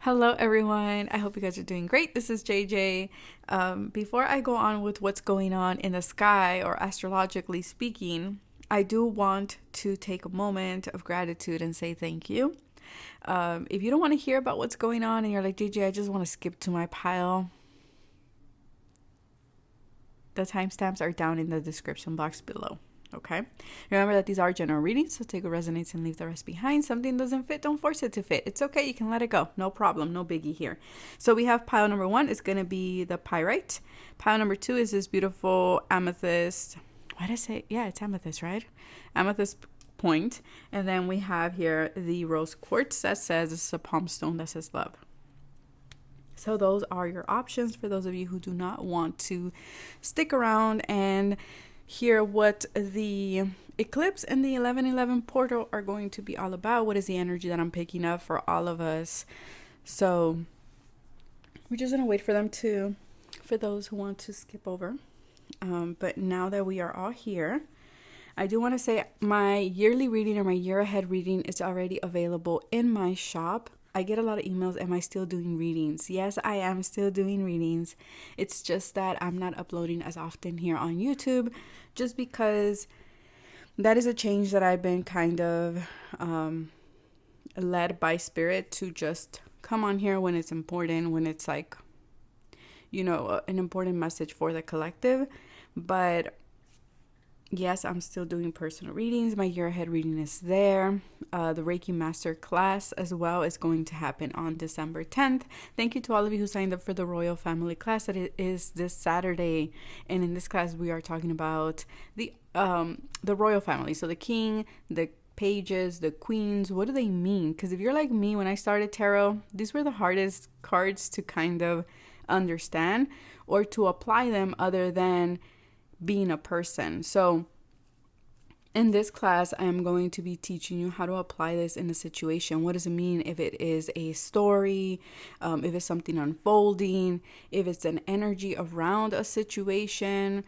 Hello, everyone. I hope you guys are doing great. This is JJ. Before I go on with what's going on in the sky, or astrologically speaking, I do want to take a moment of gratitude and say thank you. If you don't want to hear about what's going on and you're like, JJ, I just want to skip to my pile, the timestamps are down in the description box below. Okay. Remember that these are general readings, so take what resonates and leave the rest behind. Something doesn't fit, don't force it to fit. It's okay. You can let it go. No problem. No biggie here. So we have pile number 1 is going to be the pyrite. Pile number 2 is this beautiful amethyst. Why did I say? Yeah, it's amethyst, right? Amethyst point. And then we have here the rose quartz that says, this is a palm stone that says love. So those are your options for those of you who do not want to stick around and hear what the eclipse and the 1111 portal are going to be all about. What is the energy that I'm picking up for all of us? So we're just going to wait for them to, for those who want to skip over. But now that we are all here, I do want to say my yearly reading or my year ahead reading is already available in my shop. I get a lot of emails, am I still doing readings? Yes, I am still doing readings. It's just that I'm not uploading as often here on YouTube, just because that is a change that I've been kind of led by spirit to just come on here when it's important, when it's like, you know, an important message for the collective. But yes, I'm still doing personal readings. My year ahead reading is there. The Reiki Master class as well is going to happen on December 10th. Thank you to all of you who signed up for the Royal Family class that it is this Saturday. And in this class, we are talking about the royal family. So the king, the pages, the queens, what do they mean? Because if you're like me, when I started tarot, these were the hardest cards to kind of understand or to apply them other than being a person. So in this class, I am going to be teaching you how to apply this in a situation. What does it mean if it is a story, if it's something unfolding, if it's an energy around a situation,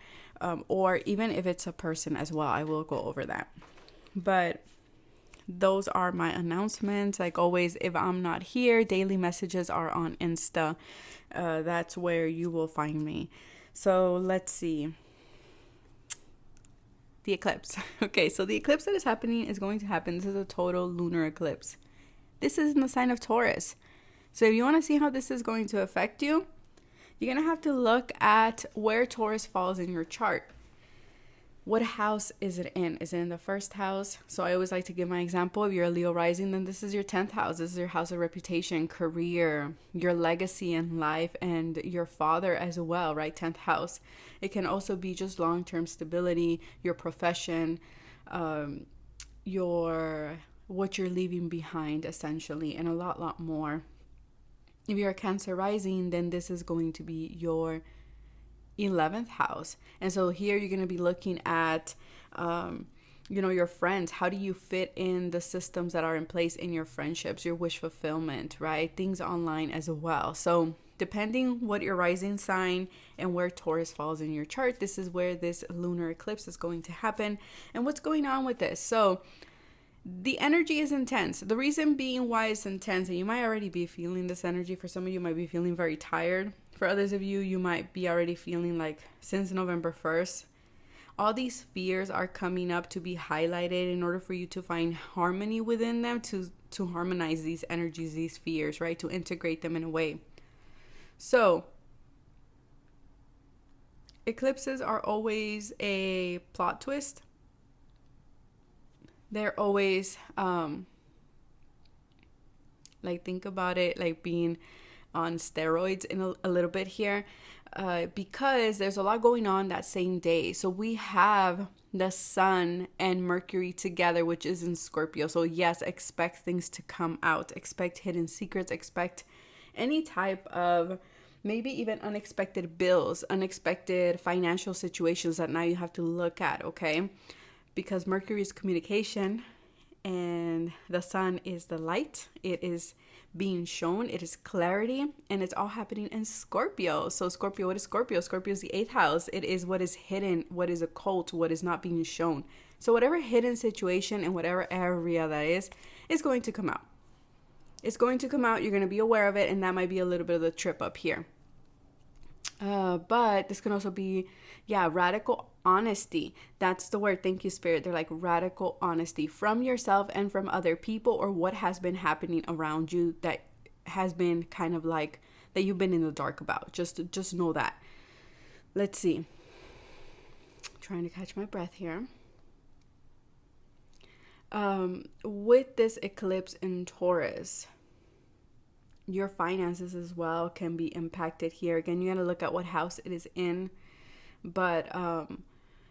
or even if it's a person as well. I will go over that. But those are my announcements. Like always, if I'm not here, daily messages are on Insta. That's where you will find me. So let's see. The eclipse. Okay, so the eclipse that is happening is going to happen. This is a total lunar eclipse. This is in the sign of Taurus. So if you want to see how this is going to affect you, you're going to have to look at where Taurus falls in your chart. What house is it in? Is it in the first house? So I always like to give my example. If you're a Leo rising, then this is your 10th house. This is your house of reputation, career, your legacy in life, and your father as well, right? 10th house. It can also be just long-term stability, your profession, what you're leaving behind, essentially, and a lot more. If you're a Cancer rising, then this is going to be your 11th house. And so here you're going to be looking at your friends. How do you fit in the systems that are in place in your friendships, your wish fulfillment, right? Things online as well. So depending what your rising sign and where Taurus falls in your chart, this is where this lunar eclipse is going to happen and what's going on with this. So the energy is intense. The reason being why it's intense, and you might already be feeling this energy. For some of you might be feeling very tired. For others of you, you might be already feeling like since November 1st, all these fears are coming up to be highlighted in order for you to find harmony within them, to harmonize these energies, these fears, right? To integrate them in a way. So eclipses are always a plot twist. They're always, think about it like being on steroids in a little bit here, because there's a lot going on that same day. So we have the sun and Mercury together, which is in Scorpio. So yes, expect things to come out, expect hidden secrets, expect any type of maybe even unexpected bills, unexpected financial situations that now you have to look at, okay? Because Mercury is communication and the sun is the light. It is being shown, it is clarity, and it's all happening in Scorpio. So Scorpio, what is Scorpio? Scorpio is the 8th house. It is what is hidden, what is occult, what is not being shown. So whatever hidden situation in whatever area that is going to come out. It's going to come out. You're going to be aware of it. And that might be a little bit of the trip up here. But this can also be, radical honesty. That's the word. Thank you, Spirit. They're like radical honesty from yourself and from other people, or what has been happening around you that has been kind of like that you've been in the dark about. Just know that. Let's see. Trying to catch my breath here. With this eclipse in Taurus, your finances as well can be impacted here. Again, you got to look at what house it is in. But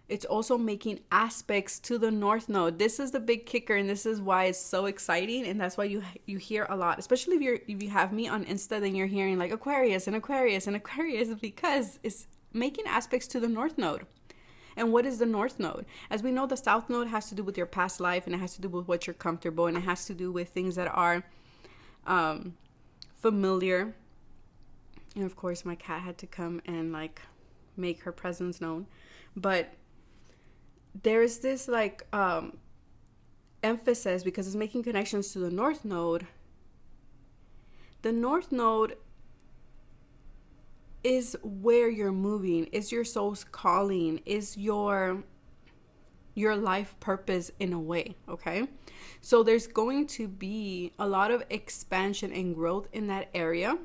it's also making aspects to the North Node. This is the big kicker, and this is why it's so exciting, and that's why you hear a lot. Especially if you have me on Insta, then you're hearing like Aquarius and Aquarius and Aquarius, because it's making aspects to the North Node. And what is the North Node? As we know, the South Node has to do with your past life, and it has to do with what you're comfortable, and it has to do with things that are familiar. And of course, my cat had to come and like make her presence known. But there's this like emphasis, because it's making connections to the North Node. The North Node is where you're moving, is your soul's calling, is your life purpose in a way, okay? So there's going to be a lot of expansion and growth in that area,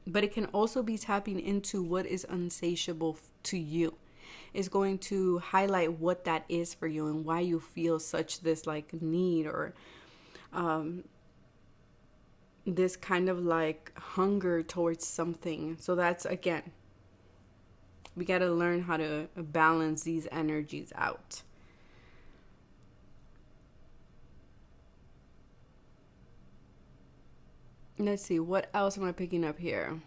but it can also be tapping into what is unsatiable to you. It's going to highlight what that is for you and why you feel such this like need, or this kind of like hunger towards something. So that's, again, we got to learn how to balance these energies out. Let's see, what else am I picking up here?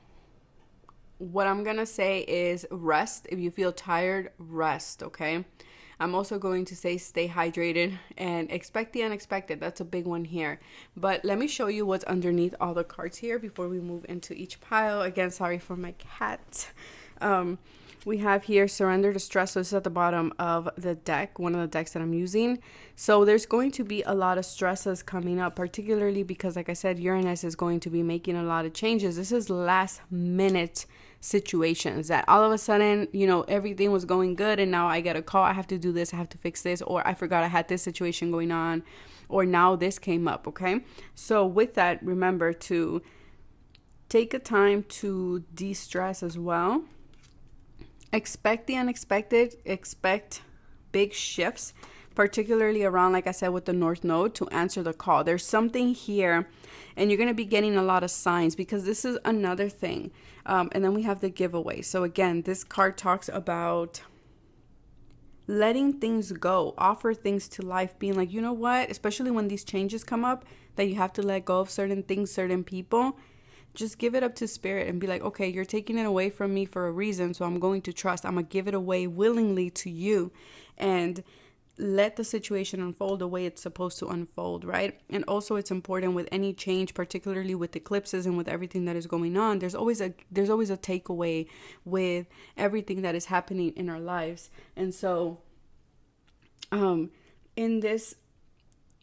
What I'm gonna say is rest. If you feel tired, rest, okay? I'm also going to say stay hydrated and expect the unexpected. That's a big one here. But let me show you what's underneath all the cards here before we move into each pile. Again, sorry for my cat. We have here surrender to stress. So this is at the bottom of the deck, one of the decks that I'm using. So there's going to be a lot of stresses coming up, particularly because, like I said, Uranus is going to be making a lot of changes. This is last minute situations that all of a sudden, everything was going good, and now I get a call, I have to do this, I have to fix this, or I forgot I had this situation going on, or now this came up, okay? So with that, remember to take a time to de-stress as well. Expect the unexpected, expect big shifts, particularly around, like I said, with the North Node, to answer the call. There's something here, and you're going to be getting a lot of signs, because this is another thing. And then we have the giveaway. So again, this card talks about letting things go, offer things to life, being like, you know what, especially when these changes come up, that you have to let go of certain things, certain people. Just give it up to Spirit and be like, okay, you're taking it away from me for a reason, so I'm going to trust. I'm going to give it away willingly to you, and let the situation unfold the way it's supposed to unfold, right? And also, it's important with any change, particularly with eclipses and with everything that is going on, there's always a takeaway with everything that is happening in our lives. And so in this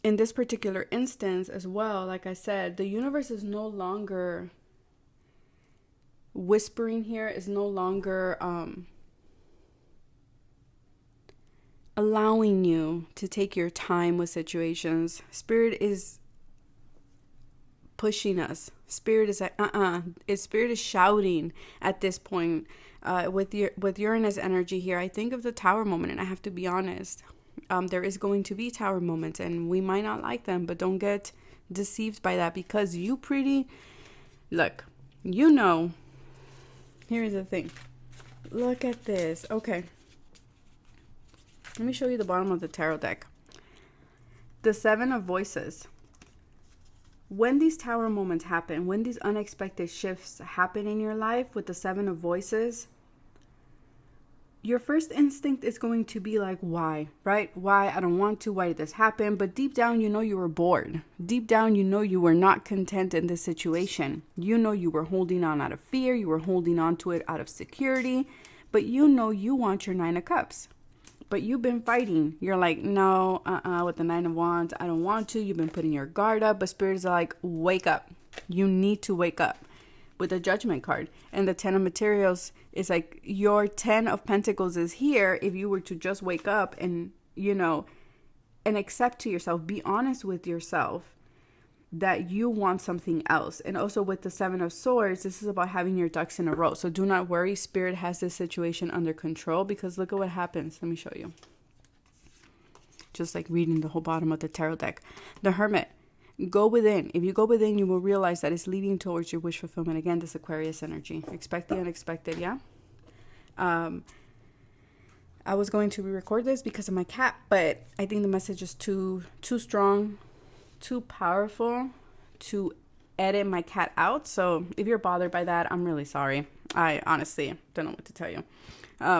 particular instance as well, like I said, the universe is no longer whispering here, is no longer allowing you to take your time with situations. Spirit is pushing us. Spirit is like, Spirit is shouting at this point. With Uranus energy here, I think of the Tower moment, and I have to be honest. There is going to be Tower moments, and we might not like them, but don't get deceived by that, because look, here's the thing. Look at this. Okay. Let me show you the bottom of the tarot deck. The Seven of Voices. When these Tower moments happen, when these unexpected shifts happen in your life with the Seven of Voices, your first instinct is going to be like, why, right? Why? I don't want to. Why did this happen? But deep down, you were bored. Deep down, you were not content in this situation. You were holding on out of fear. You were holding on to it out of security. But you want your Nine of Cups. But you've been fighting. You're like, no, with the Nine of Wands, I don't want to. You've been putting your guard up. But Spirit is like, wake up. You need to wake up. With the Judgment card. And the Ten of Materials is like, your 10 of Pentacles is here. If you were to just wake up and, you know, and accept to yourself, be honest with yourself that you want something else. And also with the Seven of Swords, this is about having your ducks in a row. So do not worry. Spirit has this situation under control, because look at what happens. Let me show you. Just like reading the whole bottom of the tarot deck. The Hermit. Go within. If you go within, you will realize that it's leading towards your wish fulfillment. Again, this Aquarius energy. Expect the unexpected, yeah? I was going to re-record this because of my cat, but I think the message is too strong, too powerful to edit my cat out. So if you're bothered by that, I'm really sorry. I honestly don't know what to tell you.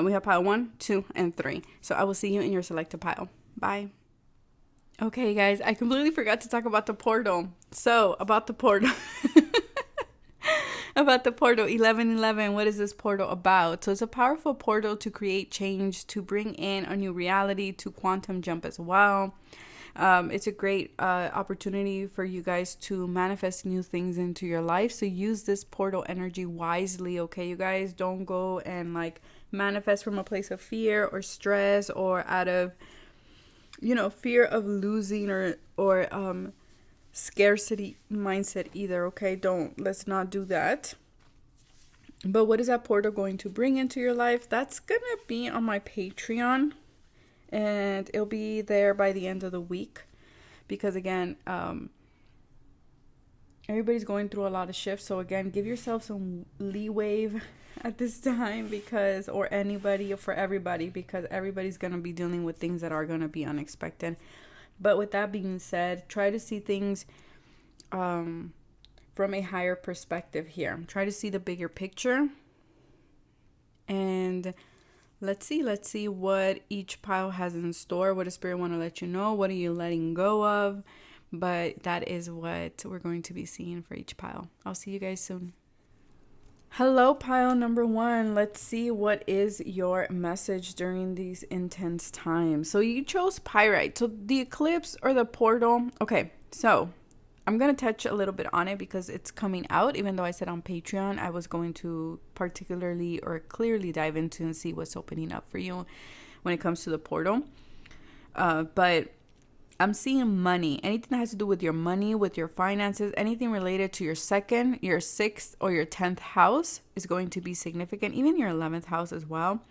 We have pile 1, 2, and 3. So I will see you in your selected pile. Bye. Okay, guys, I completely forgot to talk about the portal. So about the portal. About the portal 1111. What is this portal about? So it's a powerful portal to create change, to bring in a new reality, to quantum jump as well. It's a great opportunity for you guys to manifest new things into your life. So use this portal energy wisely, okay, you guys? Don't go and like manifest from a place of fear or stress or out of, you know, fear of losing or scarcity mindset either, okay? Let's not do that. But what is that portal going to bring into your life? That's gonna be on my Patreon. And it'll be there by the end of the week, because again, everybody's going through a lot of shifts. So again, give yourself some leeway at this time, because, or anybody, or for everybody, because everybody's going to be dealing with things that are going to be unexpected. But with that being said, try to see things from a higher perspective here. Try to see the bigger picture. And let's see what each pile has in store. What does Spirit want to let you know? What are you letting go of? But that is what we're going to be seeing for each pile. I'll see you guys soon. Hello, pile number 1. Let's see what is your message during these intense times. So you chose Pyrite. So the eclipse or the portal. Okay, so I'm going to touch a little bit on it because it's coming out. Even though I said on Patreon I was going to particularly or clearly dive into and see what's opening up for you when it comes to the portal. But I'm seeing money. Anything that has to do with your money, with your finances, anything related to your 2nd, your 6th, or your 10th house is going to be significant. Even your 11th house as well.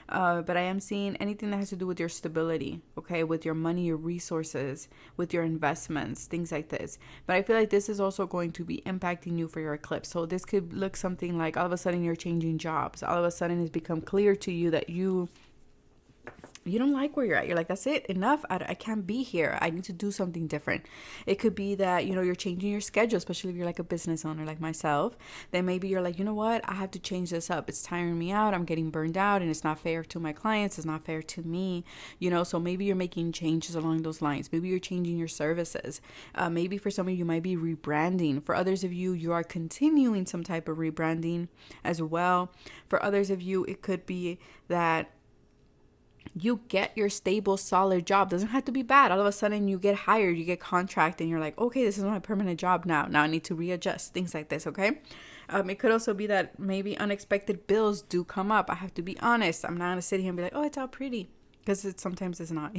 But I am seeing anything that has to do with your stability, okay, with your money, your resources, with your investments, things like this. But I feel like this is also going to be impacting you for your eclipse. So this could look something like all of a sudden you're changing jobs. All of a sudden it's become clear to you that you don't like where you're at. You're like, that's it, enough. I can't be here. I need to do something different. It could be that, you know, you're changing your schedule, especially if you're like a business owner like myself. Then maybe you're like, you know what? I have to change this up. It's tiring me out. I'm getting burned out and it's not fair to my clients. It's not fair to me, you know? So maybe you're making changes along those lines. Maybe you're changing your services. Maybe for some of you might be rebranding. For others of you, you are continuing some type of rebranding as well. For others of you, it could be that you get your stable, solid job. Doesn't have to be bad. All of a sudden you get hired, you get contract, and you're like, okay, this is my permanent job now. Now I need to readjust, things like this, okay? It could also be that maybe unexpected bills do come up. I have to be honest. I'm not going to sit here and be like, oh, it's all pretty. Because sometimes it's not.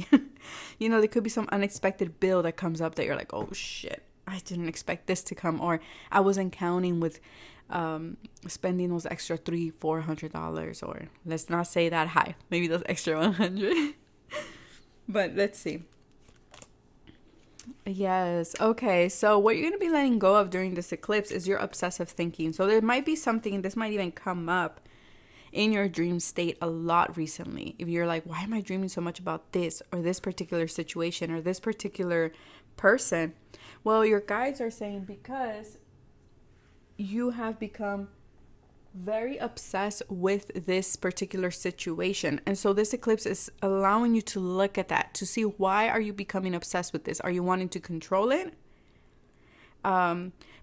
You know, there could be some unexpected bill that comes up that you're like, oh, shit. I didn't expect this to come. Or I wasn't counting with spending those extra $300-$400, or let's not say that high, maybe those extra 100. But let's see. Yes. Okay, so what you're going to be letting go of during this eclipse is your obsessive thinking. So there might be something, this might even come up in your dream state a lot recently. If you're like, why am I dreaming so much about this or this particular situation or this particular person? Well, your guides are saying because you have become very obsessed with this particular situation. And so this eclipse is allowing you to look at that, to see why are you becoming obsessed with this? Are you wanting to control it?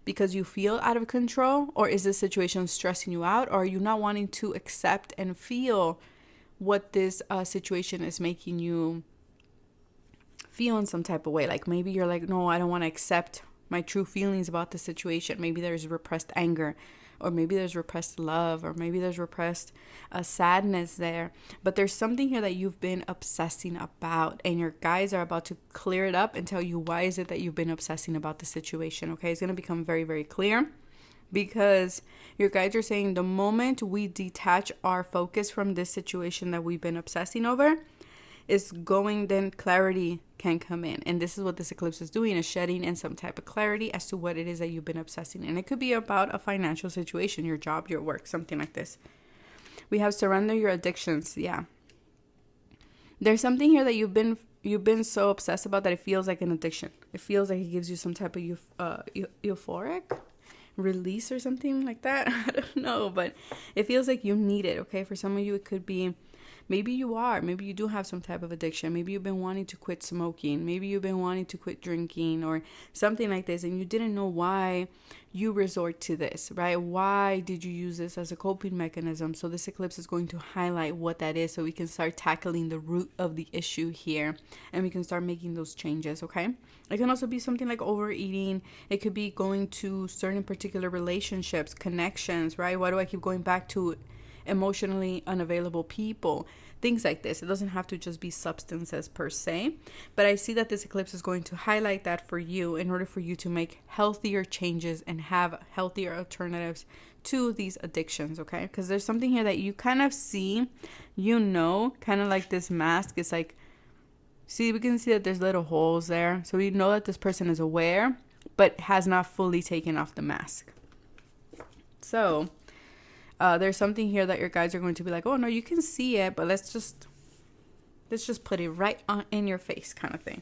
Because you feel out of control? Or is this situation stressing you out? Or are you not wanting to accept and feel what this situation is making you feel in some type of way. Like maybe you're like, no, I don't want to accept my true feelings about the situation. Maybe there's repressed anger, or maybe there's repressed love, or maybe there's repressed sadness there. But there's something here that you've been obsessing about, and your guides are about to clear it up and tell you why is it that you've been obsessing about the situation. Okay, it's going to become very, very clear, because your guides are saying the moment we detach our focus from this situation that we've been obsessing over, then clarity can come in. And this is what this eclipse is doing, is shedding in some type of clarity as to what it is that you've been obsessing. And it could be about a financial situation, your job, your work, something like this. We have surrender your addictions. Yeah. There's something here that you've been so obsessed about that it feels like an addiction. It feels like it gives you some type of euphoric release or something like that. I don't know, but it feels like you need it. Okay, for some of you it could be, maybe you do have some type of addiction. Maybe you've been wanting to quit smoking, maybe you've been wanting to quit drinking or something like this, and you didn't know why you resort to this, right? Why did you use this as a coping mechanism? So this eclipse is going to highlight what that is, so we can start tackling the root of the issue here, and we can start making those changes. Okay, it can also be something like overeating. It could be going to certain particular relationships, connections, right? Why do I keep going back to emotionally unavailable people? Things like this. It doesn't have to just be substances per se, but I see that this eclipse is going to highlight that for you in order for you to make healthier changes and have healthier alternatives to these addictions. Okay, because there's something here that you kind of see, kind of like this mask. It's like, see, we can see that there's little holes there, so we know that this person is aware but has not fully taken off the mask. So there's something here that your guides are going to be like, oh no, you can see it, but let's just put it right in your face, kind of thing.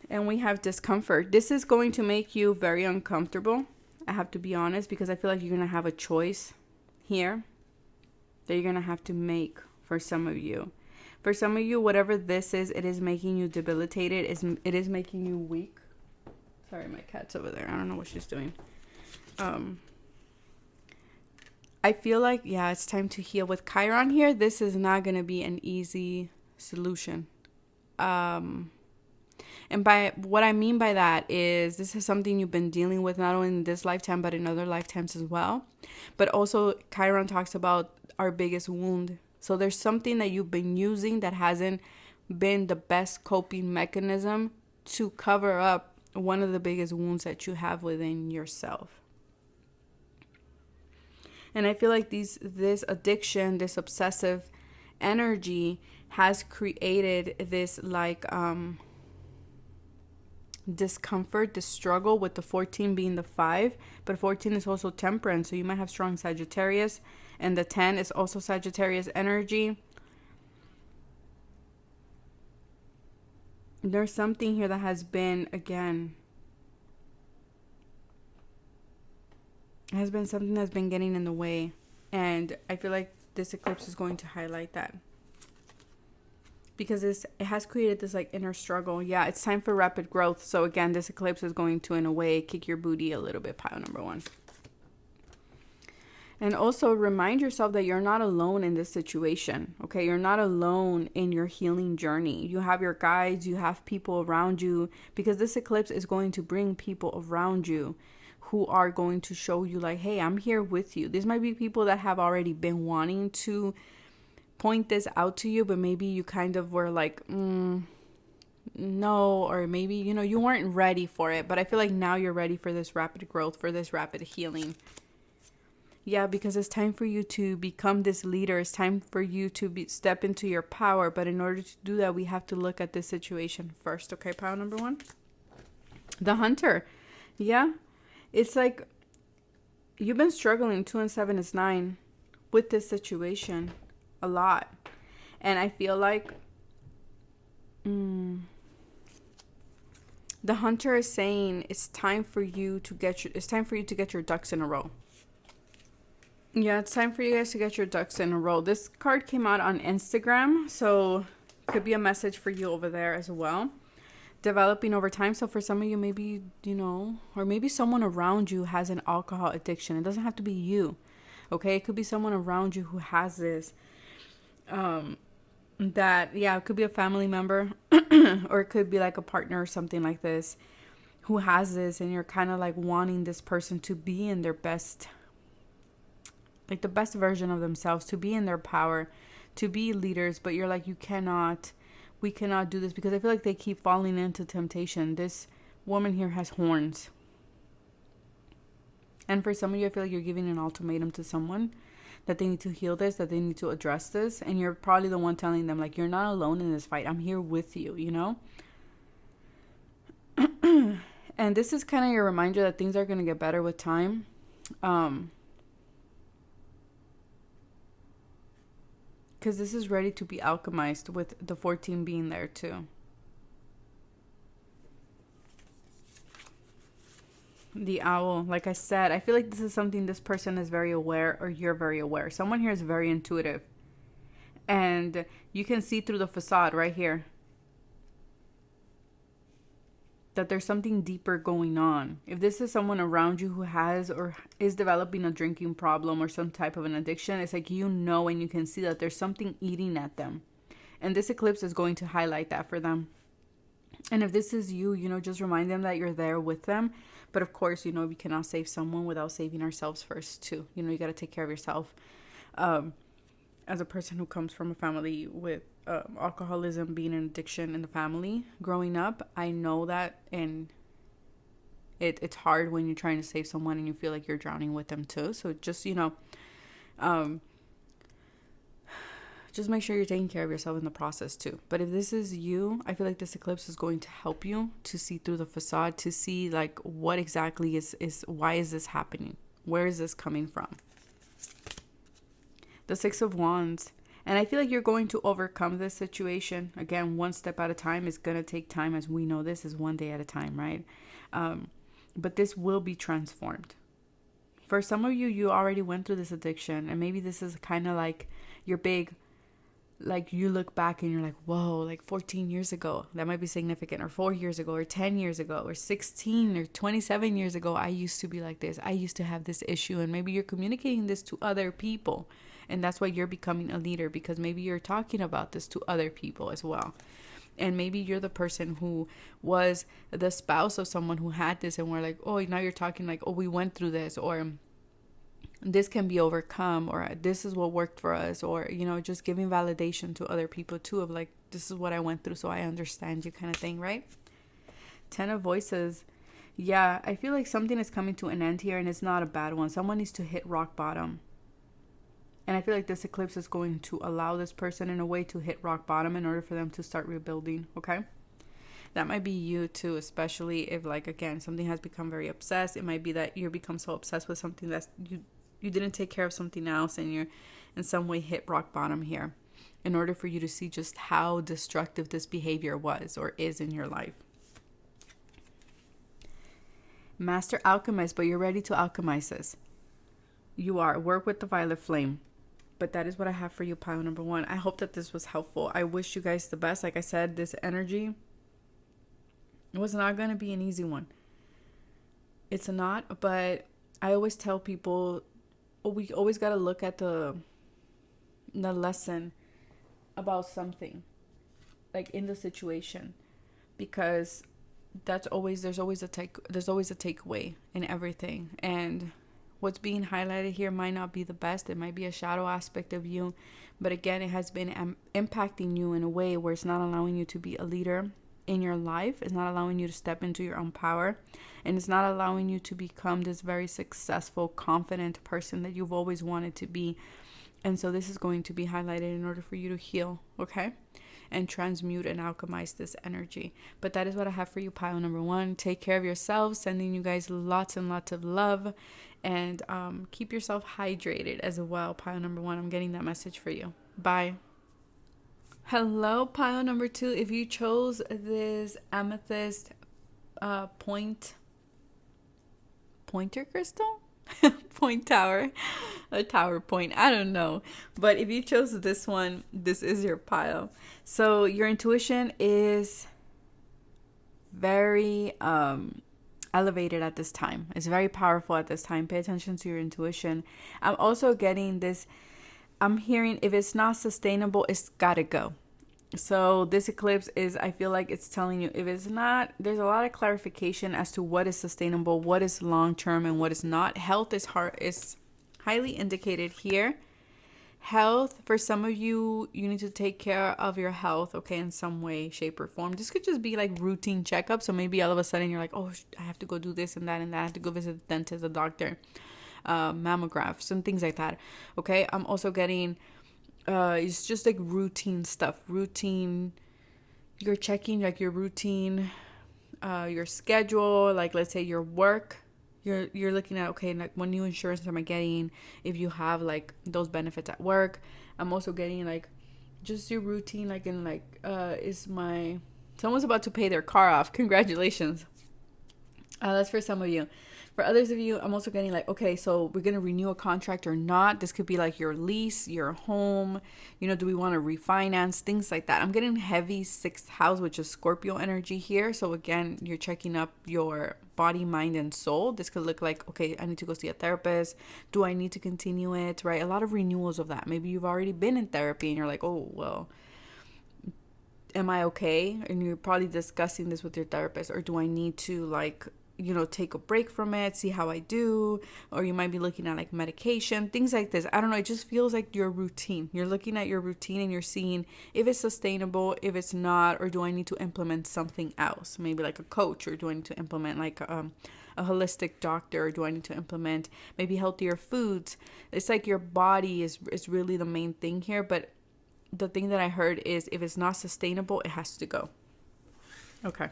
And we have discomfort. This is going to make you very uncomfortable, I have to be honest, because I feel like you're going to have a choice here that you're going to have to make for some of you. For some of you, whatever this is, it is making you debilitated. It is making you weak. Sorry, my cat's over there. I don't know what she's doing. I feel like, yeah, it's time to heal. With Chiron here, this is not going to be an easy solution. And by what I mean by that is this is something you've been dealing with not only in this lifetime, but in other lifetimes as well. But also Chiron talks about our biggest wound. So there's something that you've been using that hasn't been the best coping mechanism to cover up one of the biggest wounds that you have within yourself. And I feel like this addiction, this obsessive energy has created this like discomfort, this struggle, with the 14 being the 5. But 14 is also temperance, so you might have strong Sagittarius. And the 10 is also Sagittarius energy. There's something here that has been, again, has been something that's been getting in the way, and I feel like this eclipse is going to highlight that, because it has created this like inner struggle. Yeah, it's time for rapid growth. So again, this eclipse is going to, in a way, kick your booty a little bit, pile number 1. And also remind yourself that you're not alone in this situation. Okay, you're not alone in your healing journey. You have your guides, you have people around you, because this eclipse is going to bring people around you who are going to show you like, hey, I'm here with you. These might be people that have already been wanting to point this out to you, but maybe you kind of were like, no, or maybe, you weren't ready for it. But I feel like now you're ready for this rapid growth, for this rapid healing. Yeah, because it's time for you to become this leader. It's time for you to step into your power. But in order to do that, we have to look at this situation first. Okay, pile number 1. The Hunter. Yeah. It's like you've been struggling. 2 and 7 is 9 with this situation a lot. And I feel like the Hunter is saying it's time for you to get your ducks in a row. Yeah, it's time for you guys to get your ducks in a row. This card came out on Instagram, so it could be a message for you over there as well. Developing over time. So for some of you, maybe, or maybe someone around you has an alcohol addiction. It doesn't have to be you. Okay, it could be someone around you who has this. That, yeah, it could be a family member or it could be like a partner or something like this who has this, and you're kind of like wanting this person to be in their best, like the best version of themselves, to be in their power, to be leaders, but you're like, we cannot do this because I feel like they keep falling into temptation. This woman here has horns. And for some of you, I feel like you're giving an ultimatum to someone that they need to heal this, that they need to address this. And you're probably the one telling them, like, you're not alone in this fight. I'm here with you, you know? And this is kind of your reminder that things are going to get better with time. Because this is ready to be alchemized with the 14 being there too. The owl, like I said, I feel like this is something this person is very aware, or you're very aware. Someone here is very intuitive. And you can see through the facade right here that there's something deeper going on. If this is someone around you who has or is developing a drinking problem or some type of an addiction, it's like, you know, and you can see that there's something eating at them. And this eclipse is going to highlight that for them. And if this is you, you know, just remind them that you're there with them. But of course, you know, we cannot save someone without saving ourselves first too. You know, you got to take care of yourself. As a person who comes from a family with alcoholism being an addiction in the family, growing up, I know that, and it's hard when you're trying to save someone and you feel like you're drowning with them too. So just, you know, just make sure you're taking care of yourself in the process too. But if this is you, I feel like this eclipse is going to help you to see through the facade, to see like what exactly is why is this happening? Where is this coming from? The 6 of Wands. And I feel like you're going to overcome this situation. Again, one step at a time. Is going to take time, as we know this is one day at a time, right? But this will be transformed. For some of you, you already went through this addiction. And maybe this is kind of like your big, like you look back and you're like, whoa, like 14 years ago. That might be significant. Or 4 years ago, or 10 years ago, or 16 or 27 years ago. I used to be like this. I used to have this issue. And maybe you're communicating this to other people. And that's why you're becoming a leader, because maybe you're talking about this to other people as well. And maybe you're the person who was the spouse of someone who had this, and we're like, oh, now you're talking like, oh, we went through this, or this can be overcome, or this is what worked for us, or, you know, just giving validation to other people too, of like, this is what I went through, so I understand you, kind of thing, right? 10 of Voices. Yeah, I feel like something is coming to an end here, and it's not a bad one. Someone needs to hit rock bottom. And I feel like this eclipse is going to allow this person in a way to hit rock bottom in order for them to start rebuilding, okay? That might be you too, especially if, like, again, something has become very obsessed. It might be that you become so obsessed with something that you didn't take care of something else, and you're in some way hit rock bottom here in order for you to see just how destructive this behavior was or is in your life. Master Alchemist, but you're ready to alchemize this. You are. Work with the violet flame. But that is what I have for you, pile number 1. I hope that this was helpful. I wish you guys the best. Like I said, this energy, it was not going to be an easy one. It's not, but I always tell people, we always got to look at the lesson about something, like in the situation, because there's always a takeaway in everything. And what's being highlighted here might not be the best. It might be a shadow aspect of you. But again, it has been impacting you in a way where it's not allowing you to be a leader in your life. It's not allowing you to step into your own power. And it's not allowing you to become this very successful, confident person that you've always wanted to be. And so this is going to be highlighted in order for you to heal, okay? And transmute and alchemize this energy. But that is what I have for you, pile number 1. Take care of yourselves. Sending you guys lots and lots of love. And keep yourself hydrated as well, pile number 1. I'm getting that message for you. Bye. Hello, pile number 2. If you chose this amethyst pointer crystal? Point tower. A tower point. I don't know. But if you chose this one, this is your pile. So your intuition is very elevated at this time. It's very powerful at this time. Pay attention to your intuition. I'm also getting this, I'm hearing if it's not sustainable, it's gotta go. So this eclipse is, I feel like it's telling you if it's not, there's a lot of clarification as to what is sustainable, what is long-term, and what is not. Health is highly indicated here. Health, for some of you, you need to take care of your health, okay, in some way, shape, or form. This could just be like routine checkup. So maybe all of a sudden you're like, oh, I have to go do this and that and that. I have to go visit the dentist, the doctor, mammographs, some things like that. Okay, I'm also getting, it's just like routine stuff. Routine, you're checking like your routine, your schedule, like let's say your work. You're looking at, okay, like what new insurance am I getting if you have like those benefits at work. I'm also getting like just your routine, like in like is my someone's about to pay their car off. Congratulations. That's for some of you. For others of you, I'm also getting like, okay, so we're going to renew a contract or not. This could be like your lease, your home, you know, do we want to refinance, things like that. I'm getting heavy 6th house, which is Scorpio energy here. So again, you're checking up your body, mind, and soul. This could look like, okay, I need to go see a therapist. Do I need to continue it, right? A lot of renewals of that. Maybe you've already been in therapy and you're like, oh, well, am I okay? And you're probably discussing this with your therapist. Or do I need to like, you know, take a break from it, see how I do? Or you might be looking at like medication, things like this. I don't know. It just feels like your routine. You're looking at your routine and you're seeing if it's sustainable, if it's not, or do I need to implement something else? Maybe like a coach, or do I need to implement like a holistic doctor, or do I need to implement maybe healthier foods? It's like your body is really the main thing here. But the thing that I heard is if it's not sustainable, it has to go. Okay.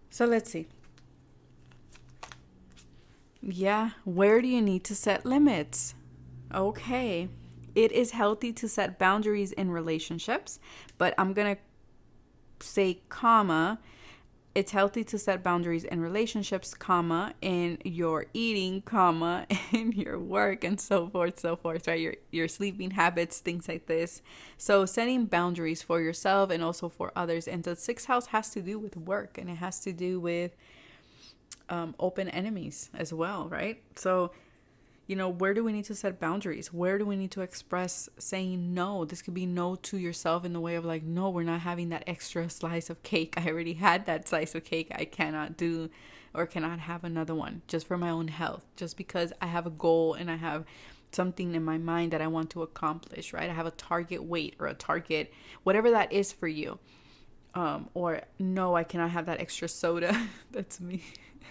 So let's see. Yeah, where do you need to set limits? Okay. It is healthy to set boundaries in relationships, but I'm going to say comma. It's healthy to set boundaries in relationships, comma, in your eating, comma, in your work, and so forth, right? Your sleeping habits, things like this. So setting boundaries for yourself and also for others. And the 6th house has to do with work, and it has to do with open enemies as well, right? So, you know, where do we need to set boundaries? Where do we need to express saying no? This could be no to yourself in the way of like, no, we're not having that extra slice of cake. I already had that slice of cake. I cannot do or cannot have another one just for my own health, just because I have a goal and I have something in my mind that I want to accomplish, right? I have a target weight or a target, whatever that is for you. Or no, I cannot have that extra soda. That's me.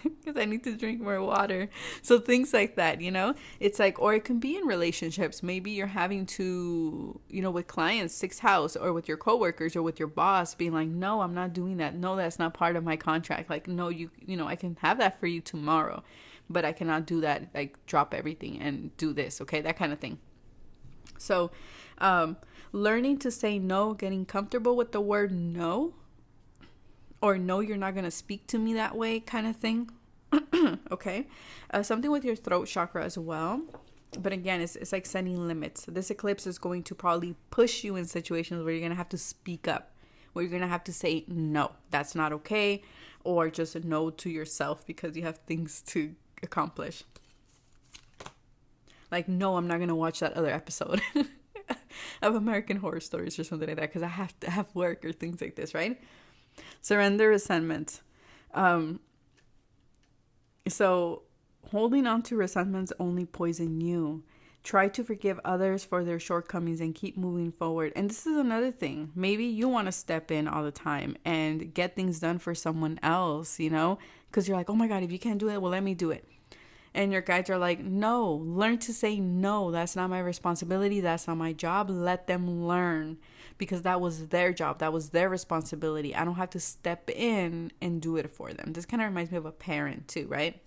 Because I need to drink more water. So things like that, you know, it's like, or it can be in relationships. Maybe you're having to, you know, with clients, 6th house, or with your coworkers or with your boss being like, no, I'm not doing that. No, that's not part of my contract. Like, no, you know, I can have that for you tomorrow, but I cannot do that. Like drop everything and do this. Okay. That kind of thing. So, learning to say no, getting comfortable with the word no, or no, you're not going to speak to me that way kind of thing. Okay. Something with your throat chakra as well. But again, it's like setting limits. This eclipse is going to probably push you in situations where you're going to have to speak up, where you're going to have to say, no, that's not okay. Or just a no to yourself because you have things to accomplish. Like, no, I'm not going to watch that other episode of American Horror Stories or something like that because I have to have work or things like this, right? Surrender resentment. So holding on to resentments only poison you. Try to forgive others for their shortcomings and keep moving forward. And this is another thing. Maybe you want to step in all the time and get things done for someone else, you know, because you're like, oh my God, if you can't do it, well, let me do it. And your guides are like, no, learn to say no. That's not my responsibility. That's not my job. Let them learn. Because that was their job. That was their responsibility. I don't have to step in and do it for them. This kind of reminds me of a parent too, right?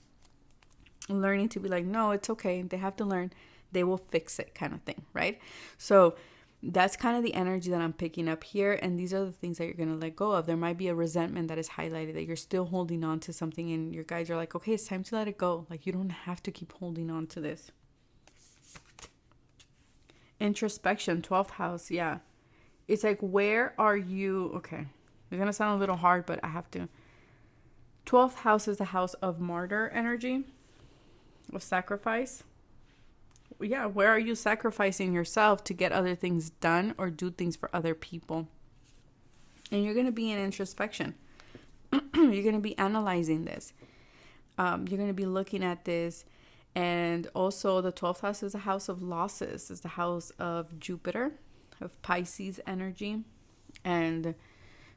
Learning to be like, no, it's okay. They have to learn. They will fix it kind of thing, right? So that's kind of the energy that I'm picking up here. And these are the things that you're going to let go of. There might be a resentment that is highlighted, that you're still holding on to something. And your guides are like, okay, it's time to let it go. Like, you don't have to keep holding on to this. Introspection, 12th house. Yeah. It's like, where are you? Okay. It's going to sound a little hard, but I have to. 12th house is the house of martyr energy, of sacrifice. Yeah, where are you sacrificing yourself to get other things done or do things for other people? And you're going to be in introspection. You're going to be analyzing this. You're going to be looking at this. And also the 12th house is the house of losses. It's the house of Jupiter, of Pisces energy. And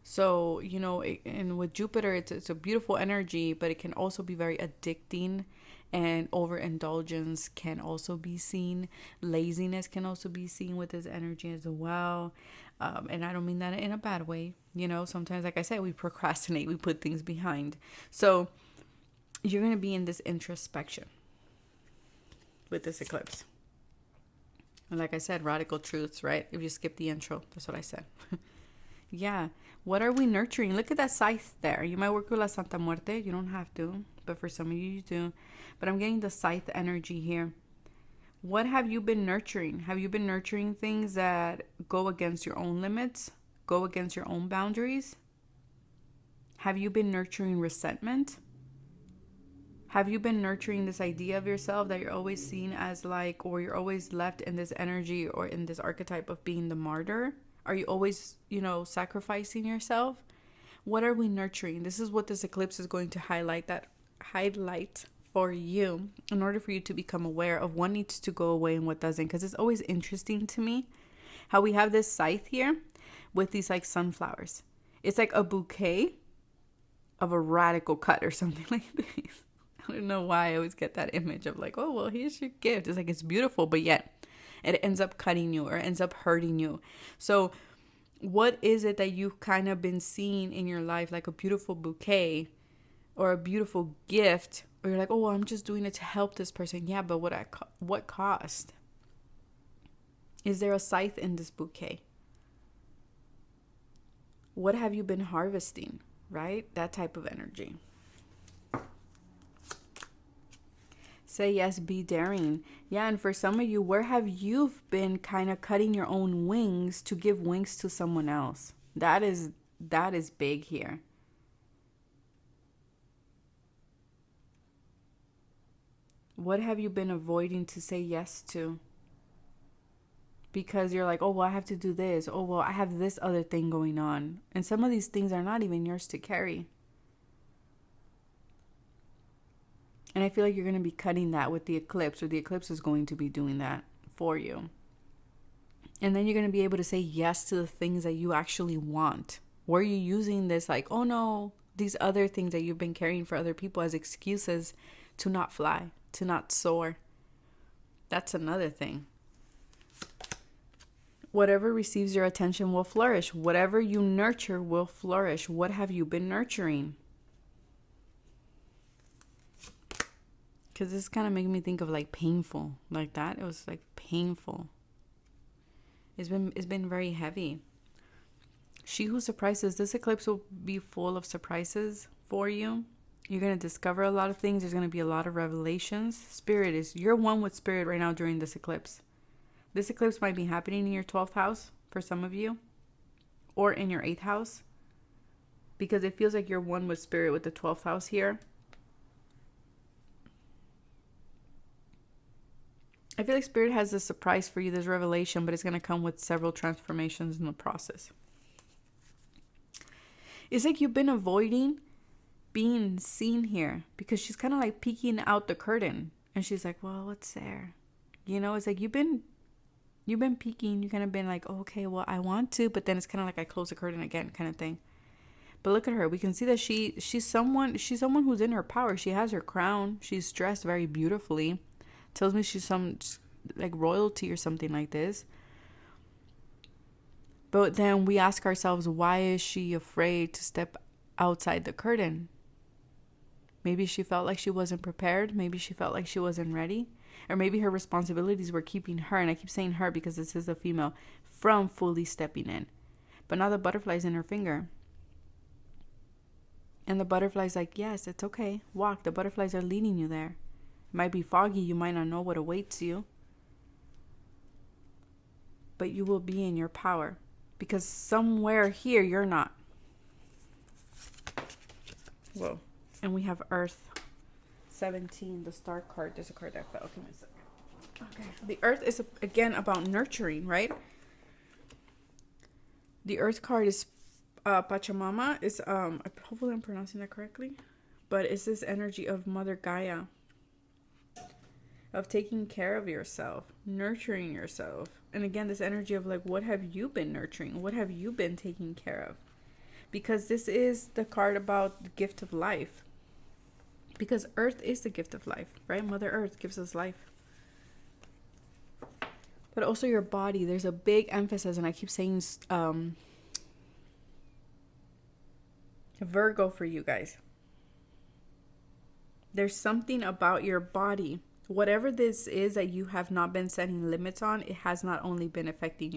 so, you know, and with Jupiter, it's a beautiful energy, but it can also be very addicting, and overindulgence can also be seen. Laziness can also be seen with this energy as well. And I don't mean that in a bad way. You know, sometimes, like I said, we procrastinate, we put things behind. So you're going to be in this introspection with this eclipse. And like I said, radical truths, right? If you skip the intro, that's what I said. Yeah. What are we nurturing? Look at that scythe there. You might work with La Santa Muerte. You don't have to, but for some of you, you do. But I'm getting the scythe energy here. What have you been nurturing? Have you been nurturing things that go against your own limits, go against your own boundaries? Have you been nurturing resentment? Have you been nurturing this idea of yourself that you're always seen as like, or you're always left in this energy or in this archetype of being the martyr? Are you always, you know, sacrificing yourself? What are we nurturing? This is what this eclipse is going to highlight for you in order for you to become aware of what needs to go away and what doesn't. Because it's always interesting to me how we have this scythe here with these like sunflowers. It's like a bouquet of a radical cut or something like this. I don't know why I always get that image of like, oh, well, here's your gift. It's like, it's beautiful, but yet it ends up cutting you or ends up hurting you. So what is it that you've kind of been seeing in your life, like a beautiful bouquet or a beautiful gift, or you're like, oh, well, I'm just doing it to help this person. Yeah, but what cost? Is there a scythe in this bouquet? What have you been harvesting, right? That type of energy. Say yes, be daring. Yeah, and for some of you, where have you been kind of cutting your own wings to give wings to someone else? That is big here. What have you been avoiding to say yes to? Because you're like, oh, well, I have to do this. Oh, well, I have this other thing going on. And some of these things are not even yours to carry. And I feel like you're going to be cutting that with the eclipse, or the eclipse is going to be doing that for you. And then you're going to be able to say yes to the things that you actually want. Were you using this like, oh no, these other things that you've been carrying for other people as excuses to not fly, to not soar? That's another thing. Whatever receives your attention will flourish. Whatever you nurture will flourish. What have you been nurturing? Because this kind of made me think of like painful, like that. It was like painful. It's been very heavy. She who surprises. This eclipse will be full of surprises for you. You're going to discover a lot of things. There's going to be a lot of revelations. You're one with spirit right now during this eclipse. This eclipse might be happening in your 12th house for some of you, or in your 8th house, because it feels like you're one with spirit with the 12th house here. I feel like spirit has this surprise for you, this revelation, but it's going to come with several transformations in the process. It's like you've been avoiding being seen here, because she's kind of like peeking out the curtain, and she's like, well, what's there? You know, it's like you've been peeking. You kind of been like, oh, okay, well, I want to, but then it's kind of like I close the curtain again kind of thing. But look at her. We can see that she's someone who's in her power. She has her crown. She's dressed very beautifully. Tells me she's some like royalty or something like this. But then we ask ourselves, why is she afraid to step outside the curtain? Maybe she felt like she wasn't prepared. Maybe she felt like she wasn't ready. Or maybe her responsibilities were keeping her, and I keep saying her because this is a female, from fully stepping in. But now the butterfly's in her finger. And the butterfly's like, yes, it's okay. Walk. The butterflies are leading you there. It might be foggy. You might not know what awaits you. But you will be in your power. Because somewhere here, you're not. Whoa. And we have Earth 17, the star card. There's a card that fell. Okay, give me a second. Okay. The Earth is, again, about nurturing, right? The Earth card is Pachamama. Is hopefully I'm pronouncing that correctly. But it's this energy of Mother Gaia. Of taking care of yourself. Nurturing yourself. And again, this energy of like, what have you been nurturing? What have you been taking care of? Because this is the card about the gift of life. Because Earth is the gift of life, right? Mother Earth gives us life. But also your body. There's a big emphasis, and I keep saying Virgo for you guys. There's something about your body. Whatever this is that you have not been setting limits on, it has not only been affecting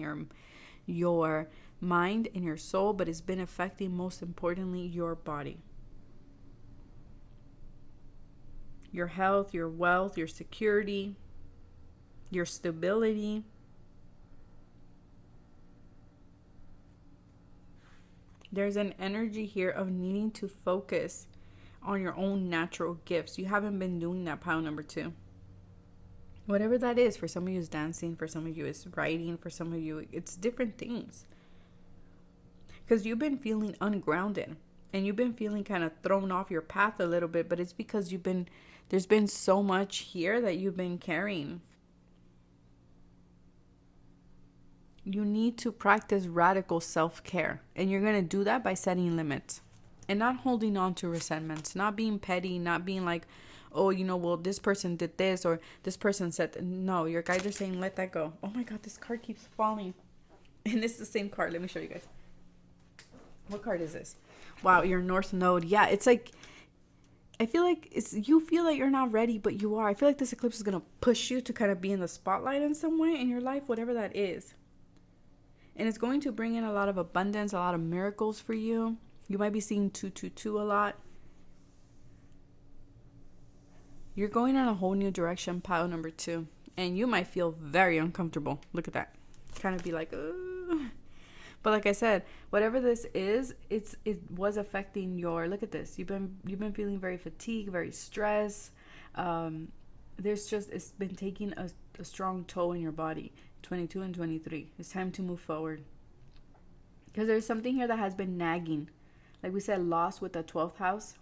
your mind and your soul, but it's been affecting, most importantly, your body. Your health, your wealth, your security, your stability. There's an energy here of needing to focus on your own natural gifts. You haven't been doing that, pile number 2. Whatever that is. For some of you it's dancing. For some of you it's writing. For some of you it's different things. Because you've been feeling ungrounded. And you've been feeling kind of thrown off your path a little bit. But it's because there's been so much here that you've been carrying. You need to practice radical self-care. And you're going to do that by setting limits. And not holding on to resentments. Not being petty. Not being like, oh, well, this person did this. Or this person said, no, your guides are saying, let that go. Oh my God, this card keeps falling. And it's the same card. Let me show you guys. What card is this? Wow, your North Node. Yeah, it's like, I feel like you feel like you're not ready, but you are. I feel like this eclipse is going to push you to kind of be in the spotlight in some way in your life, whatever that is. And it's going to bring in a lot of abundance, a lot of miracles for you. You might be seeing 222 a lot. You're going in a whole new direction, pile number 2. And you might feel very uncomfortable. Look at that. Kind of be like, ugh. But like I said, whatever this is, it was affecting your, look at this. You've been feeling very fatigued, very stressed. It's been taking a strong toll in your body. 22 and 23. It's time to move forward. Because there's something here that has been nagging. Like we said, lost with the 12th house.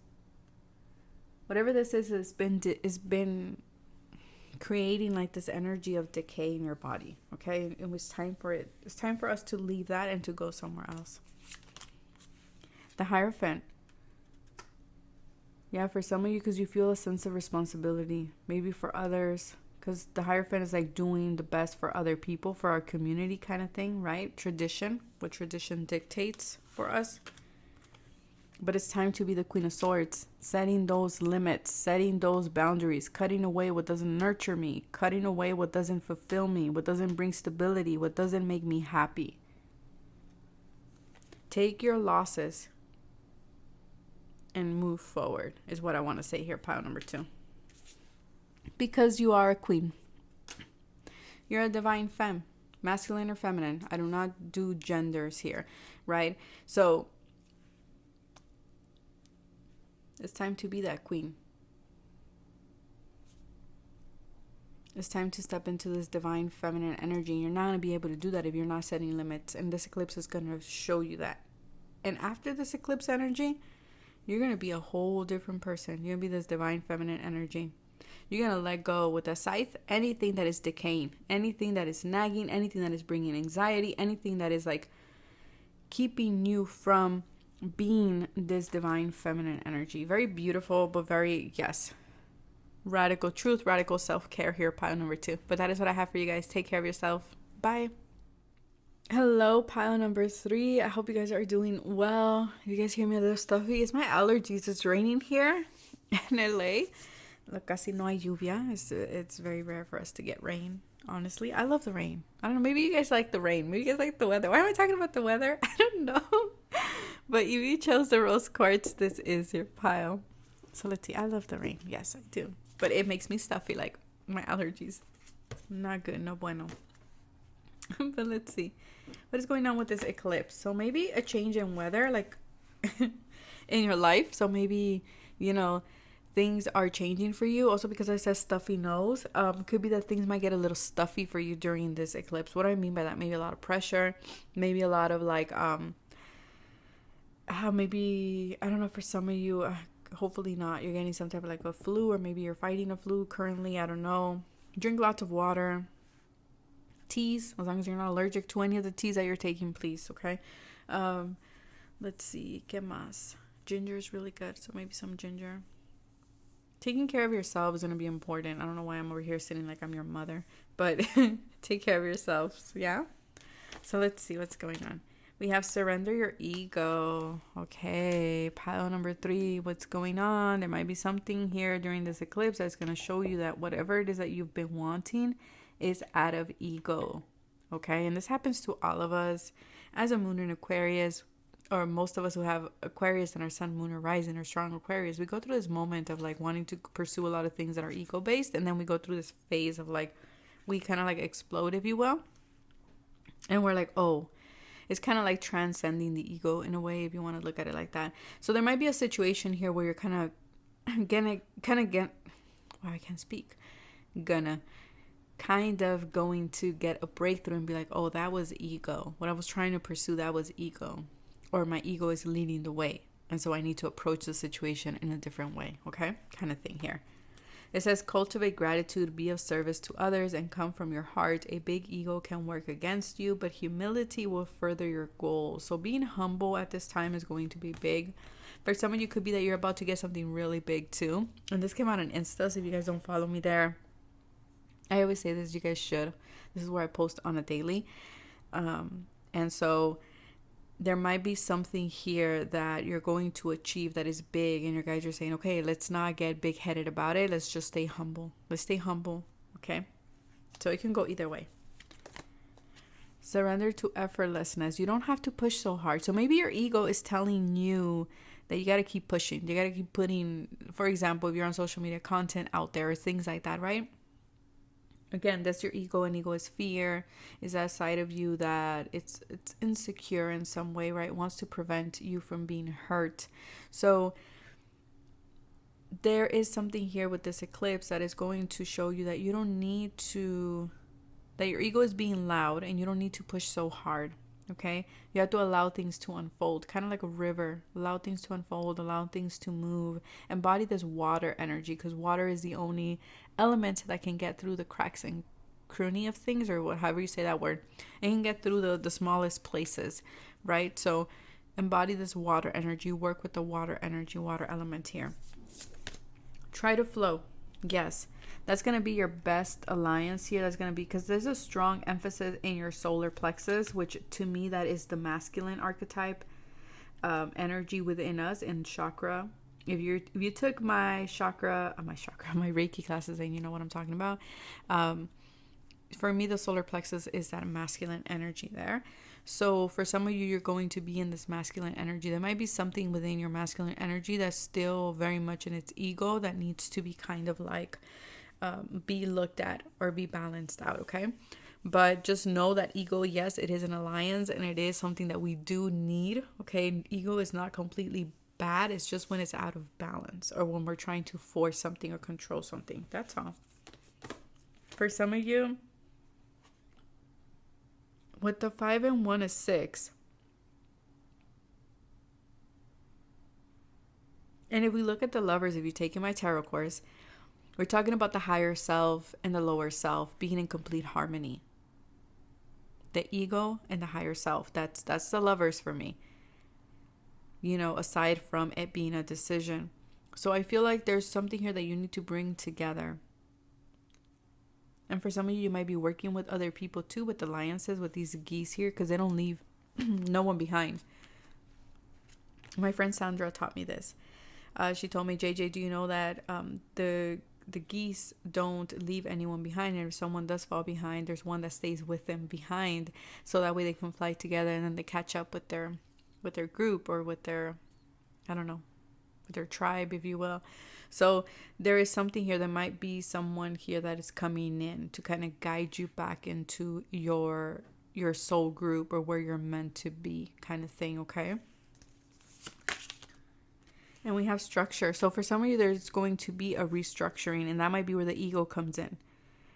Whatever this is, it's been creating like this energy of decay in your body. Okay, it was time for it. It's time for us to leave that and to go somewhere else. The Hierophant. Yeah, for some of you, because you feel a sense of responsibility. Maybe for others, because the Hierophant is like doing the best for other people, for our community kind of thing, right? Tradition, what tradition dictates for us. But it's time to be the Queen of Swords, setting those limits, setting those boundaries, cutting away what doesn't nurture me, cutting away what doesn't fulfill me, what doesn't bring stability, what doesn't make me happy. Take your losses and move forward is what I want to say here, pile number 2. Because you are a queen. You're a divine femme, masculine or feminine. I do not do genders here, right? So it's time to be that queen. It's time to step into this divine feminine energy. You're not going to be able to do that if you're not setting limits. And this eclipse is going to show you that. And after this eclipse energy, you're going to be a whole different person. You're going to be this divine feminine energy. You're going to let go with a scythe anything that is decaying, anything that is nagging, anything that is bringing anxiety, anything that is like keeping you from being this divine feminine energy. Very beautiful, but very, yes, radical truth, radical self-care here, pile number 2. But that is what I have for you guys. Take care of yourself. Bye. Hello, pile number 3. I hope you guys are doing well. If you guys hear me a little stuffy, it's my allergies. It's raining here in LA. Look, casi no hay lluvia. It's very rare for us to get rain. Honestly, I love the rain. I don't know. Maybe you guys like the rain. Maybe you guys like the weather. Why am I talking about the weather? I don't know. But if you chose the rose quartz, this is your pile. So let's see. I love the rain. Yes, I do. But it makes me stuffy, like my allergies. Not good. No bueno. But let's see. What is going on with this eclipse? So maybe a change in weather, like in your life. So maybe you know, things are changing for you. Also, because I said stuffy nose, could be that things might get a little stuffy for you during this eclipse. What do I mean by that? Maybe a lot of pressure, maybe a lot of like, maybe, I don't know, for some of you, hopefully not, you're getting some type of like a flu, or maybe you're fighting a flu currently. I don't know. Drink lots of water. Teas, as long as you're not allergic to any of the teas that you're taking, please. Okay. Let's see. ¿Qué más? Ginger is really good, so maybe some ginger. Taking care of yourself is going to be important. I don't know why I'm over here sitting like I'm your mother, but take care of yourselves. Yeah. So let's see what's going on. We have surrender your ego. Okay, pile number 3. What's going on? There might be something here during this eclipse that's going to show you that whatever it is that you've been wanting is out of ego. Okay, and this happens to all of us. As a moon in Aquarius, or most of us who have Aquarius and our sun, moon, or rising, or strong Aquarius, we go through this moment of like wanting to pursue a lot of things that are ego based, and then we go through this phase of like, we kind of like explode, if you will, and we're like, oh, it's kind of like transcending the ego in a way, if you want to look at it like that. So there might be a situation here where you're kind of going to get a breakthrough and be like, oh, that was ego. What I was trying to pursue, that was ego. Or my ego is leading the way. And so I need to approach the situation in a different way. Okay? Kind of thing here. It says, cultivate gratitude, be of service to others, and come from your heart. A big ego can work against you, but humility will further your goals. So being humble at this time is going to be big. For some of you, could be that you're about to get something really big too. And this came out on Insta, so if you guys don't follow me there, I always say this, you guys should. This is where I post on a daily. And so there might be something here that you're going to achieve that is big, and your guys are saying, okay, let's not get big-headed about it. Let's just stay humble. Let's stay humble, okay? So it can go either way. Surrender to effortlessness. You don't have to push so hard. So maybe your ego is telling you that you got to keep pushing. You got to keep putting, for example, if you're on social media, content out there or things like that, right? Again, that's your ego, and ego is fear, is that side of you that it's insecure in some way, right? It wants to prevent you from being hurt. So there is something here with this eclipse that is going to show you that you don't need to, that your ego is being loud and you don't need to push so hard. Okay, you have to allow things to unfold, kind of like a river. Allow things to unfold, allow things to move. Embody this water energy, because water is the only element that can get through the cracks and cranny of things, or however you say that word. It can get through the smallest places, right? So embody this water energy. Work with the water energy, water element here. Try to flow. Yes, that's going to be your best alliance here. That's going to be, because there's a strong emphasis in your solar plexus, which to me, that is the masculine archetype energy within us in chakra. If you took my Reiki classes, then you know what I'm talking about. For me, the solar plexus is that masculine energy there. So for some of you, you're going to be in this masculine energy. There might be something within your masculine energy that's still very much in its ego that needs to be kind of like be looked at or be balanced out, okay? But just know that ego, yes, it is an alliance, and it is something that we do need, okay? Ego is not completely bad. It's just when it's out of balance, or when we're trying to force something or control something. That's all. For some of you, with the 5 and 1 is 6. And if we look at the lovers, if you've taken my tarot course, we're talking about the higher self and the lower self being in complete harmony. The ego and the higher self. That's the lovers for me. You know, aside from it being a decision. So I feel like there's something here that you need to bring together. And for some of you, you might be working with other people too, with alliances, with these geese here, because they don't leave no one behind. My friend Sandra taught me this. She told me, JJ, do you know that the geese don't leave anyone behind? And if someone does fall behind, there's one that stays with them behind, so that way they can fly together, and then they catch up with their group, or with their, I don't know, with their tribe, if you will. So there is something here. There might be someone here that is coming in to kind of guide you back into your soul group, or where you're meant to be, kind of thing, okay? And we have structure. So for some of you, there's going to be a restructuring, and that might be where the ego comes in,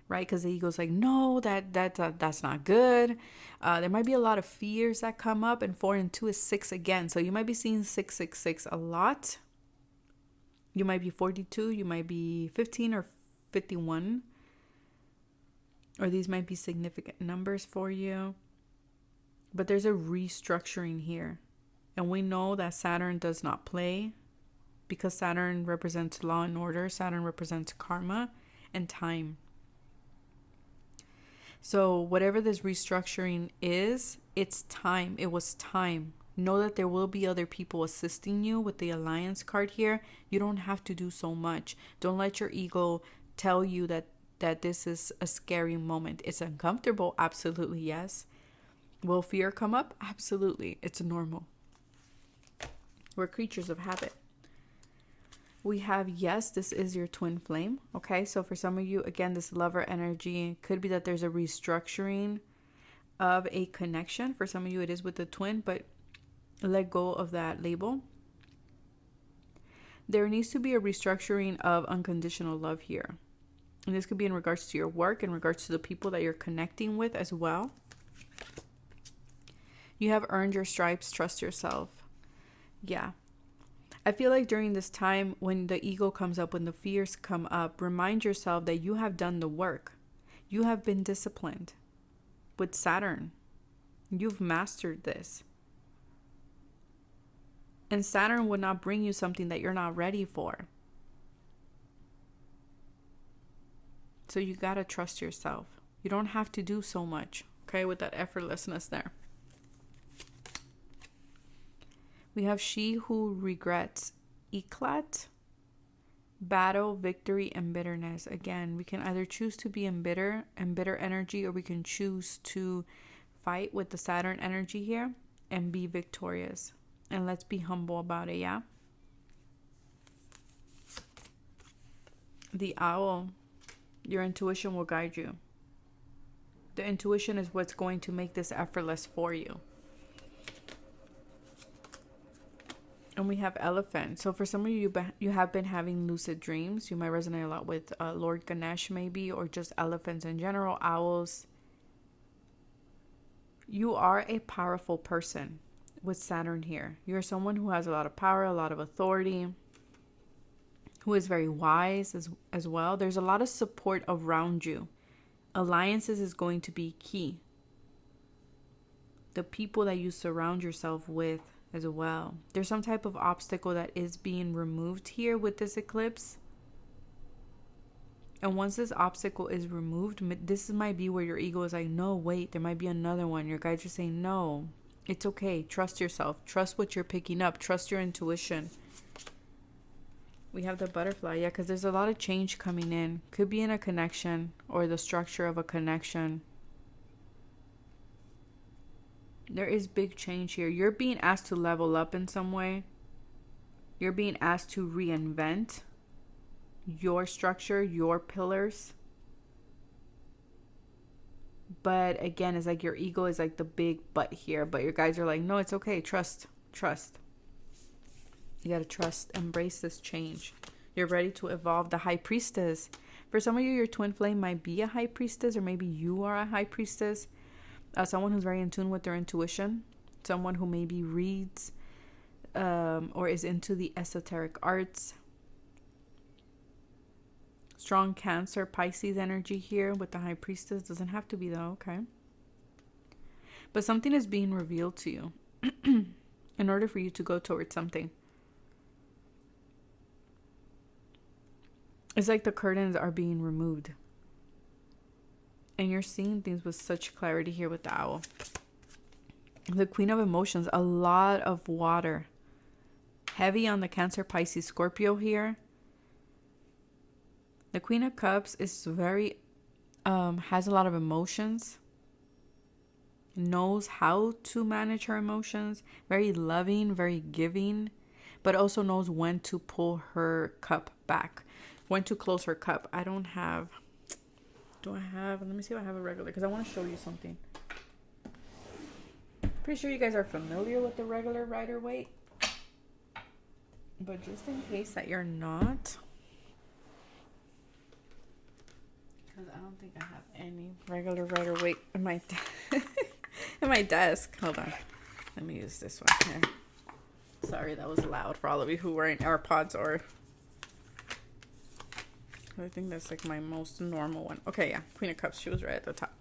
right? Because the ego's like, no, that's not good. There might be a lot of fears that come up, and 4 and 2 is 6 again. So you might be seeing 666 a lot. You might be 42, you might be 15 or 51. Or these might be significant numbers for you. But there's a restructuring here. And we know that Saturn does not play, because Saturn represents law and order. Saturn represents karma and time. So whatever this restructuring is, it's time. It was time. Know that there will be other people assisting you with the Alliance card here. You don't have to do so much. Don't let your ego tell you that this is a scary moment. It's uncomfortable. Absolutely, yes. Will fear come up? Absolutely. It's normal. We're creatures of habit. We have, yes, this is your twin flame. Okay, so for some of you, again, this lover energy could be that there's a restructuring of a connection. For some of you, it is with the twin, but let go of that label. There needs to be a restructuring of unconditional love here. And this could be in regards to your work, in regards to the people that you're connecting with as well. You have earned your stripes. Trust yourself. Yeah. I feel like during this time, when the ego comes up, when the fears come up, remind yourself that you have done the work. You have been disciplined with Saturn. You've mastered this. And Saturn would not bring you something that you're not ready for. So you got to trust yourself. You don't have to do so much, okay, with that effortlessness there. We have she who regrets. Eclat, battle, victory, and bitterness. Again, we can either choose to be in bitter energy, or we can choose to fight with the Saturn energy here and be victorious. And let's be humble about it, yeah? The owl, your intuition will guide you. The intuition is what's going to make this effortless for you. And we have elephant. So for some of you, you have been having lucid dreams. You might resonate a lot with Lord Ganesh maybe, or just elephants in general, owls. You are a powerful person with Saturn here. You're someone who has a lot of power, a lot of authority, who is very wise as well. There's a lot of support around you. Alliances is going to be key. The people that you surround yourself with as well. There's some type of obstacle that is being removed here with this eclipse. And once this obstacle is removed, this might be where your ego is like, no, wait, there might be another one. Your guides are saying, no, it's okay. Trust yourself. Trust what you're picking up. Trust your intuition. We have the butterfly. Yeah, because there's a lot of change coming in. Could be in a connection or the structure of a connection. There is big change here. You're being asked to level up in some way. You're being asked to reinvent your structure, your pillars. But again, it's like your ego is like the big but here. But your guys are like, no, it's okay. Trust. You got to trust. Embrace this change. You're ready to evolve. The high priestess. For some of you, your twin flame might be a high priestess, or maybe you are a high priestess. Someone who's very in tune with their intuition. Someone who maybe reads or is into the esoteric arts. Strong Cancer, Pisces energy here with the high priestess. Doesn't have to be though, okay? But something is being revealed to you in order for you to go towards something. It's like the curtains are being removed. And you're seeing things with such clarity here with the owl. The Queen of Emotions, a lot of water. Heavy on the Cancer, Pisces, Scorpio here. The Queen of Cups is very, has a lot of emotions. Knows how to manage her emotions. Very loving, very giving. But also knows when to pull her cup back. When to close her cup. I don't have... Do I have... Let me see if I have a regular. Because I want to show you something. Pretty sure you guys are familiar with the regular Rider-Waite. But just in case that you're not, because I don't think I have any regular Rider-Waite in my in my desk. Hold on, let me use this one here. Sorry, that was loud for all of you who were in AirPods or. I think that's like my most normal one. Okay, yeah, Queen of Cups. She was right at the top.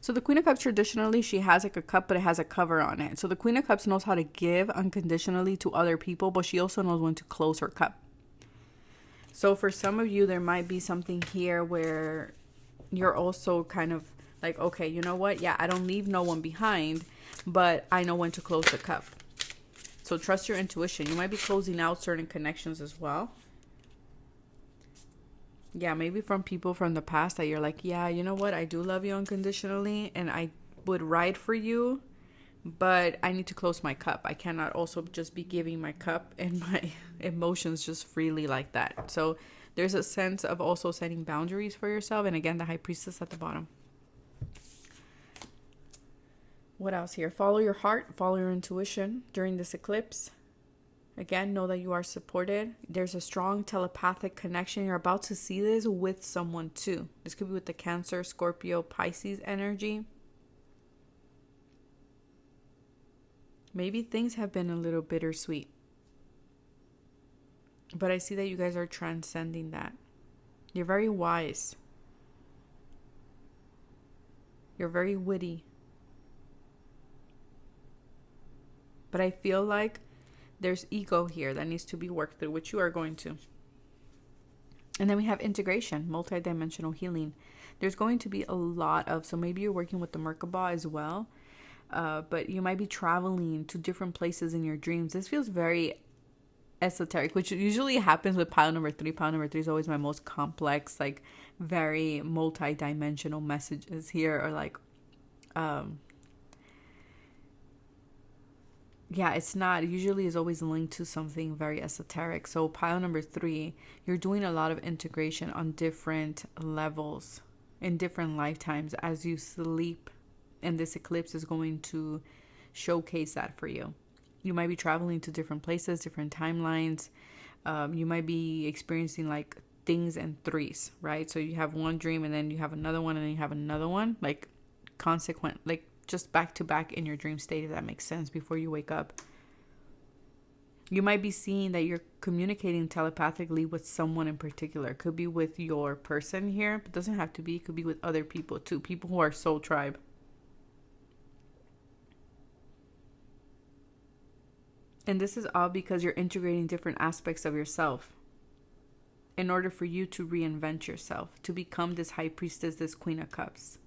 So the Queen of Cups, traditionally, she has like a cup, but it has a cover on it. So the Queen of Cups knows how to give unconditionally to other people, but she also knows when to close her cup. So for some of you, there might be something here where you're also kind of like, okay, you know what? Yeah, I don't leave no one behind, but I know when to close the cup. So trust your intuition. You might be closing out certain connections as well. Yeah, maybe from people from the past that you're like, yeah, you know what? I do love you unconditionally and I would ride for you, but I need to close my cup. I cannot also just be giving my cup and my emotions just freely like that. So there's a sense of also setting boundaries for yourself. And again, the High Priestess at the bottom. What else here? Follow your heart, follow your intuition during this eclipse. Again, know that you are supported. There's a strong telepathic connection. You're about to see this with someone too. This could be with the Cancer, Scorpio, Pisces energy. Maybe things have been a little bittersweet. But I see that you guys are transcending that. You're very wise. You're very witty. But I feel like there's ego here that needs to be worked through, which you are going to. And then we have integration, multidimensional healing. There's going to be a lot of, so maybe you're working with the Merkaba as well, but you might be traveling to different places in your dreams. This feels very esoteric, which usually happens with pile number 3. Pile number 3 is always my most complex, like very multidimensional messages here, or like, yeah, it's not. Usually is always linked to something very esoteric. So pile number 3, you're doing a lot of integration on different levels in different lifetimes as you sleep. And this eclipse is going to showcase that for you. You might be traveling to different places, different timelines. You might be experiencing like things in threes, right? So you have one dream and then you have another one and then you have another one, like consequent, like just back to back in your dream state, if that makes sense, before you wake up. You might be seeing that you're communicating telepathically with someone in particular. It could be with your person here, but it doesn't have to be. It could be with other people too, people who are soul tribe. And this is all because you're integrating different aspects of yourself in order for you to reinvent yourself, to become this High Priestess, this Queen of Cups.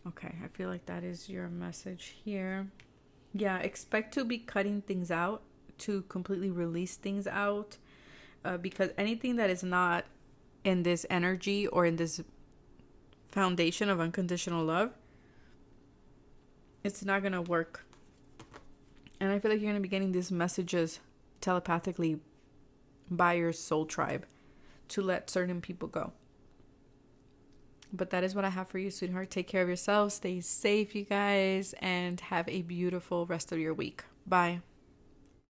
Okay, I feel like that is your message here. Yeah, expect to be cutting things out, to completely release things out, because anything that is not in this energy or in this foundation of unconditional love, it's not going to work. And I feel like you're going to be getting these messages telepathically by your soul tribe to let certain people go. But that is what I have for you, sweetheart. Take care of yourself. Stay safe, you guys. And have a beautiful rest of your week. Bye.